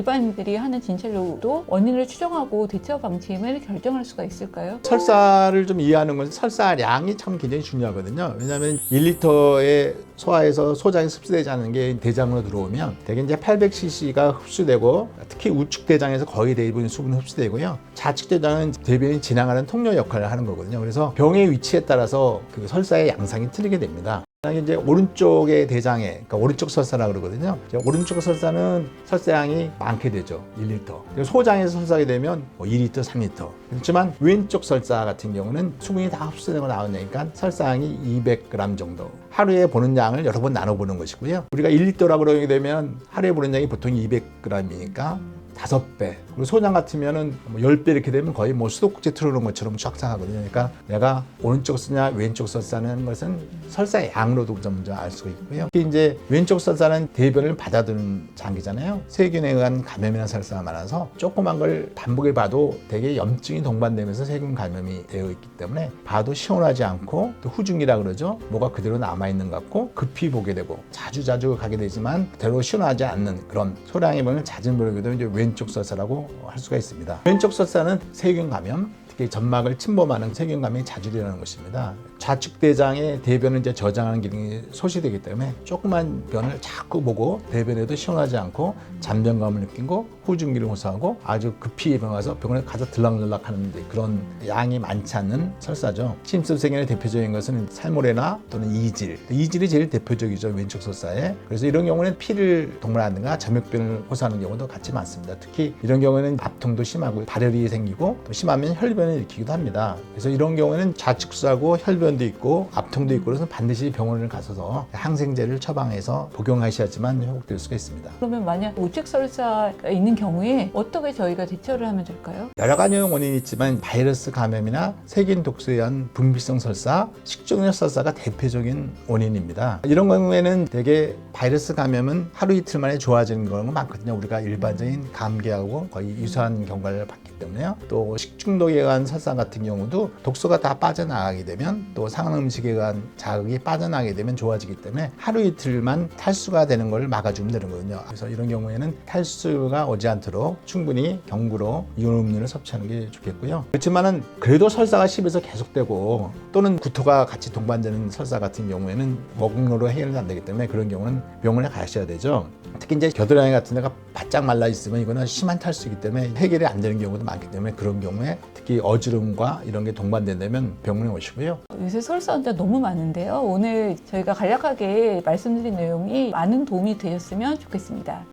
일반인들이 하는 진찰로도 원인을 추정하고 대처 방침을 결정할 수가 있을까요? 설사를 좀 이해하는 건 설사량이 참 굉장히 중요하거든요. 왜냐하면 1리터의 소화에서 소장이 흡수되지 않는 게 대장으로 들어오면 대개 이제 800cc가 흡수되고, 특히 우측 대장에서 거의 대부분 수분이 흡수되고요. 좌측 대장은 대변이 지나가는 통로 역할을 하는 거거든요. 그래서 병의 위치에 따라서 그 설사의 양상이 틀리게 됩니다. 만약에 이제 오른쪽의 대장에, 그러니까 오른쪽 설사라고 그러거든요. 오른쪽 설사는 설사량이 많게 되죠. 1리터. 소장에서 설사하게 되면 2리터, 3리터. 그렇지만 왼쪽 설사 같은 경우는 수분이 다 흡수되고 나오니까 설사량이 200g 정도. 하루에 보는 양을 여러 번 나눠보는 것이고요. 우리가 1리터라고 그러게 되면 하루에 보는 양이 보통 200g이니까 5배. 그리고 소장 같으면은 10배 이렇게 되면 거의 수도꼭지 틀어놓은 것처럼 쫙쫙하거든요. 그러니까 내가 오른쪽 설사냐 왼쪽 설사는 것은 설사의 양으로도 먼저 알 수가 있고요. 특히 이제 왼쪽 설사는 대변을 받아두는 장기잖아요. 세균에 의한 감염이나 설사가 많아서 조그만 걸 반복해 봐도 되게 염증이 동반되면서 세균 감염이 되어 있기 때문에 봐도 시원하지 않고, 또 후중이라 그러죠. 뭐가 그대로 남아있는 것 같고 급히 보게 되고 자주 가게 되지만 그대로 시원하지 않는 그런 소량의 병을 잦은 보게 되면 이제 왼쪽 설사라고 할 수가 있습니다. 왼쪽 설사는 세균 감염, 특히 점막을 침범하는 세균 감염이 자주 일어나는 것입니다. 좌측 대장의 대변을 이제 저장하는 기능이 소실되기 때문에 조그만 변을 자꾸 보고 대변에도 시원하지 않고 잔변감을 느끼고 후중기를 호소하고 아주 급히 와서 병원에 가서 들락날락하는 그런 양이 많지 않는 설사죠. 침습세균의 대표적인 것은 살모레나 또는 이질이 제일 대표적이죠, 왼쪽 설사에. 그래서 이런 경우는 피를 동반하든가 점액변을 호소하는 경우도 같이 많습니다. 특히 이런 경우에는 압통도 심하고 발열이 생기고 또 심하면 혈변을 일으키기도 합니다. 그래서 이런 경우에는 좌측수하고 혈변도 있고 압통도 있고, 그래서 반드시 병원을 가셔서 항생제를 처방해서 복용하셔야지만 회복될 수가 있습니다. 그러면 만약 우측 설사가 있는 경우에 어떻게 저희가 대처를 하면 될까요? 여러 가지 원인이 있지만 바이러스 감염이나 세균 독소에 의한 분비성 설사, 식중독 설사가 대표적인 원인입니다. 이런 경우에는 대개 바이러스 감염은 하루 이틀 만에 좋아지는 경우가 많거든요. 우리가 일반적인 감기하고 거의 유사한 경과를 받기 때문에요. 또 식중독에 의한 설사 같은 경우도 독소가 다 빠져나가게 되면, 또 상한 음식에 의한 자극이 빠져나가게 되면 좋아지기 때문에 하루 이틀만 탈수가 되는 걸 막아주면 되는 거거든요. 그래서 이런 경우에는 탈수가 오지 않도록 충분히 경구로 이온 음료를 섭취하는 게 좋겠고요. 그렇지만은 그래도 설사가 심해서 계속되고 또는 구토가 같이 동반되는 설사 같은 경우에는 먹음으로 해결이 안 되기 때문에 그런 경우는 병원에 가셔야 되죠. 특히 이제 겨드랑이 같은 데가 바짝 말라 있으면 이거는 심한 탈수이기 때문에 해결이 안 되는 경우도 많기 때문에 그런 경우에 특히 어지럼과 이런 게 동반된다면 병원에 오시고요. 요새 설사 환자 너무 많은데요. 오늘 저희가 간략하게 말씀드린 내용이 많은 도움이 되셨으면 좋겠습니다.